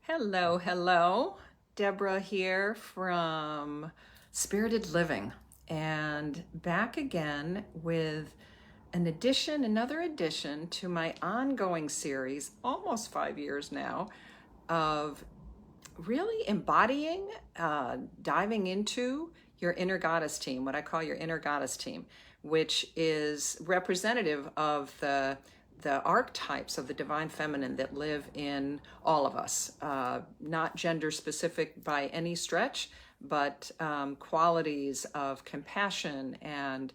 Hello, hello. Deborah here from Spirited Living, and back again with another addition to my ongoing series, almost 5 years now, of really embodying, diving into your inner goddess team, what I call your inner goddess team, which is representative of the archetypes of the divine feminine that live in all of us, not gender specific by any stretch, but qualities of compassion and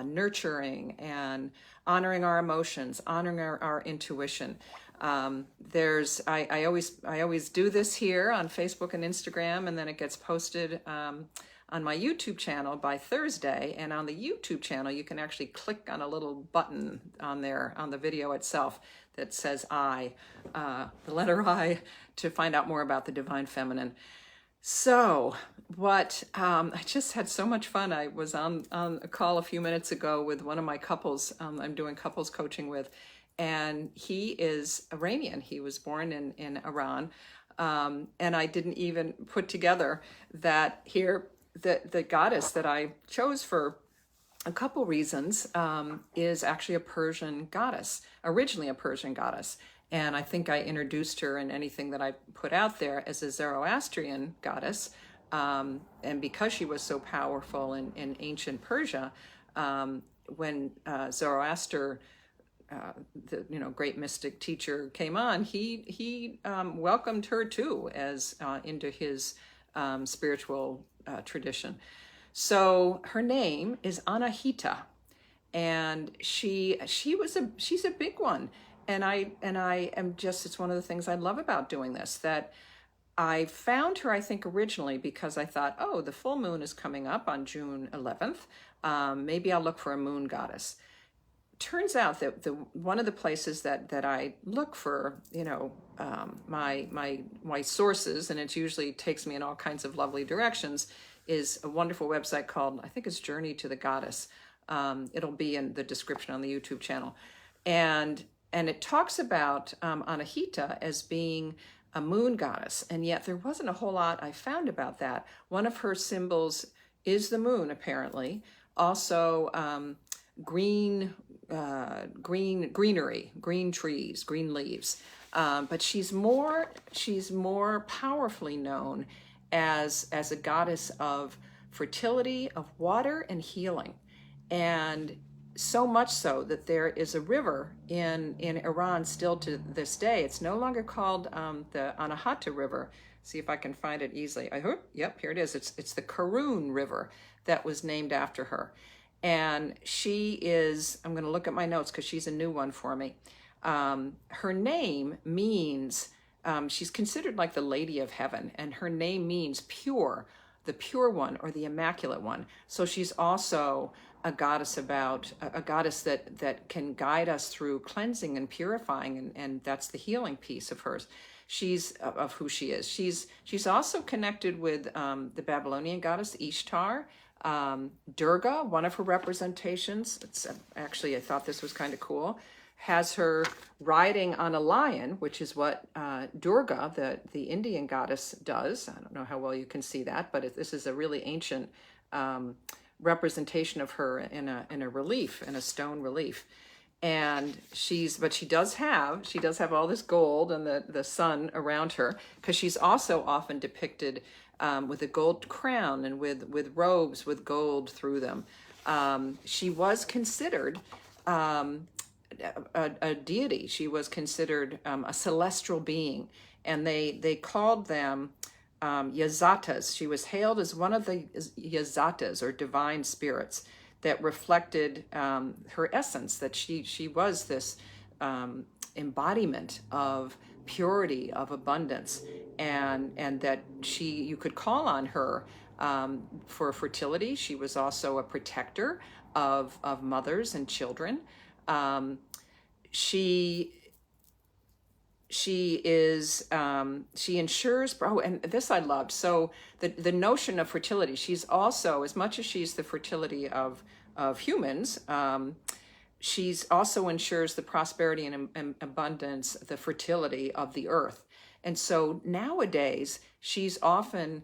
nurturing and honoring our emotions, honoring our intuition. I always do this here on Facebook and Instagram, and then it gets posted on my YouTube channel by Thursday. And on the YouTube channel, you can actually click on a little button on there on the video itself that says I, the letter I, to find out more about the divine feminine. So I just had so much fun. I was on a call a few minutes ago with one of my couples I'm doing couples coaching with, and he is Iranian. He was born in Iran. And I didn't even put together that here, the goddess that I chose for a couple reasons is actually a Persian goddess, originally a Persian goddess. And I think I introduced her in anything that I put out there as a Zoroastrian goddess. And because she was so powerful in ancient Persia, when Zoroaster, the great mystic teacher, came on, he welcomed her too as into his spiritual tradition. So her name is Anahita, and she's a big one. And I am just, it's one of the things I love about doing this, that I found her, I think, originally because I thought, oh, the full moon is coming up on June 11th. Maybe I'll look for a moon goddess. Turns out that one of the places that I look for, my sources, and it usually takes me in all kinds of lovely directions, is a wonderful website called, I think it's Journey to the Goddess. It'll be in the description on the YouTube channel. And it talks about Anahita as being a moon goddess, and yet there wasn't a whole lot I found about that. One of her symbols is the moon, apparently. Also, greenery, green trees, green leaves. But she's more powerfully known as a goddess of fertility, of water, and healing. And so much so that there is a river in Iran still to this day. It's no longer called the Anahita River. See if I can find it easily. Yep, here it is. It's the Karun River that was named after her. And she is, I'm going to look at my notes because she's a new one for me. Her name means, she's considered like the Lady of Heaven, and her name means pure, the pure one, or the Immaculate one. So she's also a goddess that can guide us through cleansing and purifying, and that's the healing piece of hers. She's of who she is. She's also connected with the Babylonian goddess Ishtar. Durga, one of her representations, actually, I thought this was kind of cool, has her riding on a lion, which is what Durga, the Indian goddess, does. I don't know how well you can see that, but this is a really ancient representation of her in a relief, in a stone relief. And she does have all this gold and the sun around her, because she's also often depicted with a gold crown and with robes with gold through them. She was considered a deity. She was considered a celestial being, and they called them yazatas. She was hailed as one of the yazatas, or divine spirits, that reflected her essence, that she was this embodiment of purity, of abundance, and that you could call on her for fertility. She was also a protector of mothers and children. She ensures, and this I loved. So the notion of fertility, she's also, as much as she's the fertility of humans, she's also ensures the prosperity and abundance, the fertility of the earth. And so nowadays, she's often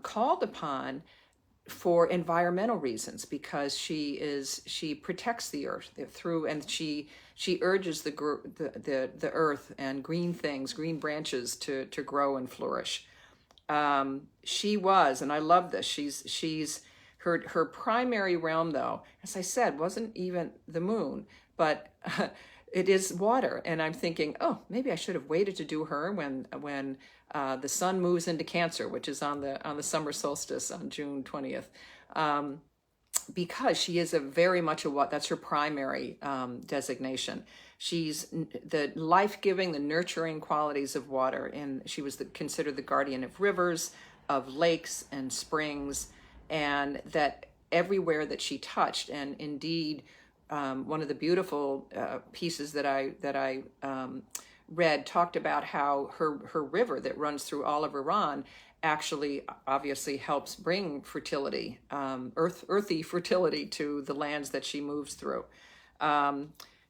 called upon for environmental reasons, because she protects the earth through, and she urges the earth and green things, green branches to grow and flourish. She was, and I love this, she's her primary realm, though, as I said, wasn't even the moon, but it is water. And I'm thinking, oh, maybe I should have waited to do her when the sun moves into Cancer, which is on the summer solstice on June 20th, because she is very much that's her primary designation. She's the life-giving, the nurturing qualities of water, and she was considered the guardian of rivers, of lakes and springs, and that everywhere that she touched. And indeed, one of the beautiful pieces that I read talked about how her river that runs through all of Iran actually obviously helps bring fertility, earthy fertility, to the lands that she moves through.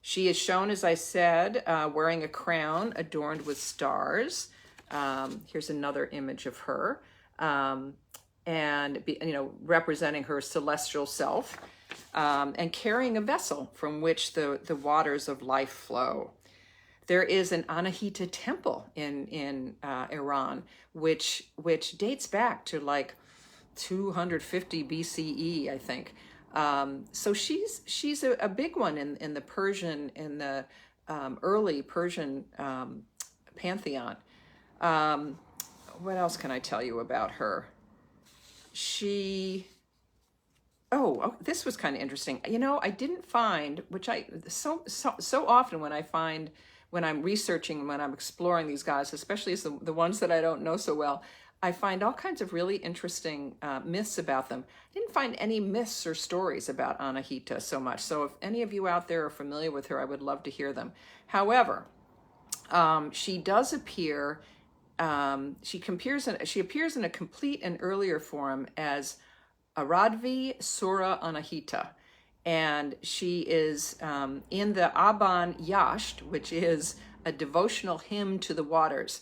She is shown, as I said, wearing a crown adorned with stars. Here's another image of her, and representing her celestial self, and carrying a vessel from which the waters of life flow. There is an Anahita temple in Iran, which dates back to like 250 BCE, I think. So she's a big one in the Persian, in the early Persian pantheon. What else can I tell you about her? Oh, this was kind of interesting. I didn't find, which so often when I'm researching, when I'm exploring these gods, especially as the ones that I don't know so well, I find all kinds of really interesting myths about them. I didn't find any myths or stories about Anahita so much. So if any of you out there are familiar with her, I would love to hear them. However, she does appear, she appears in a complete and earlier form as Aradvi Sura Anahita. And she is in the Aban Yasht, which is a devotional hymn to the waters.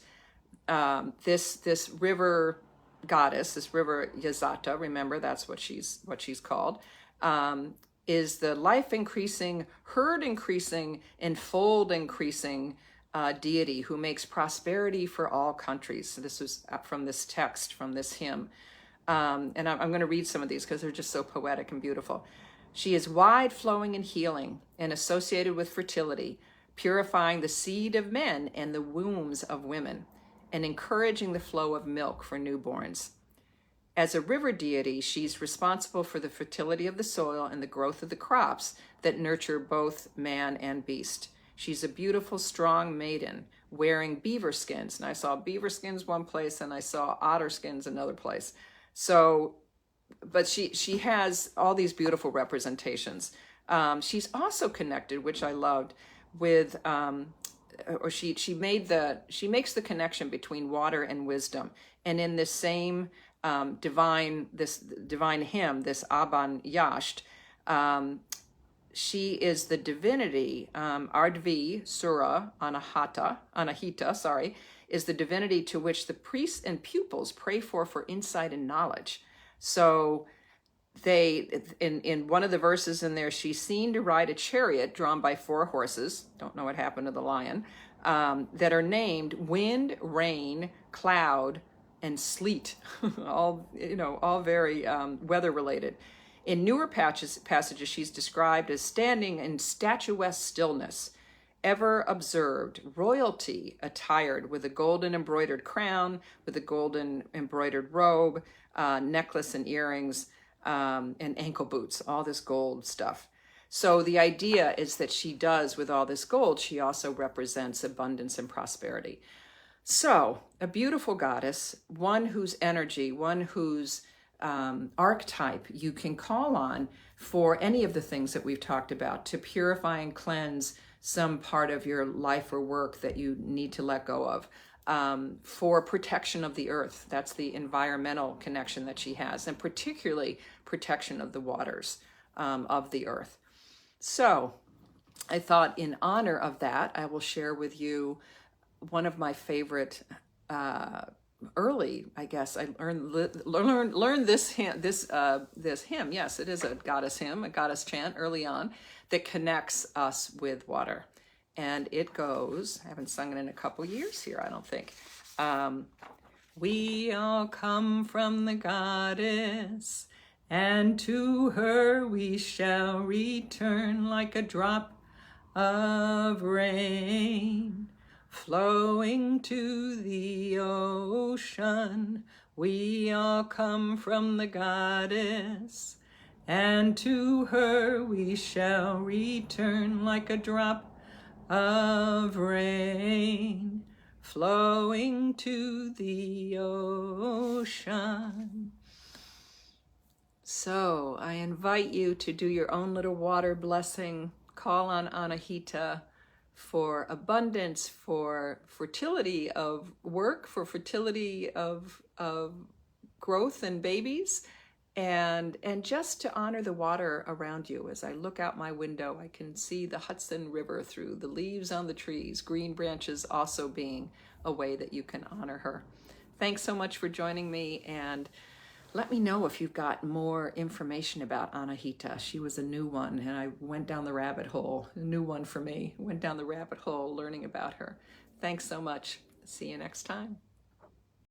This river goddess, this river Yazata, remember that's what she's called, is the life increasing, herd increasing, and fold increasing deity who makes prosperity for all countries. So this was from this text, from this hymn. And I'm going to read some of these because they're just so poetic and beautiful. She is wide, flowing, and healing, and associated with fertility, purifying the seed of men and the wombs of women, and encouraging the flow of milk for newborns. As a river deity, she's responsible for the fertility of the soil and the growth of the crops that nurture both man and beast. She's a beautiful, strong maiden wearing beaver skins. And I saw beaver skins one place, and I saw otter skins another place. So, but she has all these beautiful representations. She's also connected, which I loved, with she makes the connection between water and wisdom. And in this same divine hymn, this Aban Yasht, she is the divinity, Ardvi Sura Anahita, is the divinity to which the priests and pupils pray for insight and knowledge. So they, in one of the verses in there, she's seen to ride a chariot drawn by 4 horses, don't know what happened to the lion, that are named wind, rain, cloud, and sleet, all very weather related. In newer passages, she's described as standing in statuesque stillness, ever observed, royalty attired with a golden embroidered crown, with a golden embroidered robe, necklace and earrings, and ankle boots, all this gold stuff. So the idea is that she does, with all this gold, she also represents abundance and prosperity. So a beautiful goddess, one whose energy, one whose archetype you can call on for any of the things that we've talked about, to purify and cleanse some part of your life or work that you need to let go of, for protection of the earth. That's the environmental connection that she has, and particularly protection of the waters of the earth. So I thought in honor of that, I will share with you one of my favorite early, I guess I learned this hymn. Yes, it is a goddess hymn, a goddess chant early on that connects us with water. And it goes, I haven't sung it in a couple years here, I don't think. We all come from the goddess, and to her we shall return like a drop of rain flowing to the ocean. We all come from the goddess, and to her we shall return like a drop of rain flowing to the ocean. So I invite you to do your own little water blessing. Call on Anahita for abundance, for fertility of work, for fertility of growth and babies, and just to honor the water around you. As I look out my window, I can see the Hudson River through the leaves on the trees, green branches also being a way that you can honor her. Thanks so much for joining me, and let me know if you've got more information about Anahita. She was a new one, and I went down the rabbit hole, a new one for me. Went down the rabbit hole learning about her. Thanks so much. See you next time.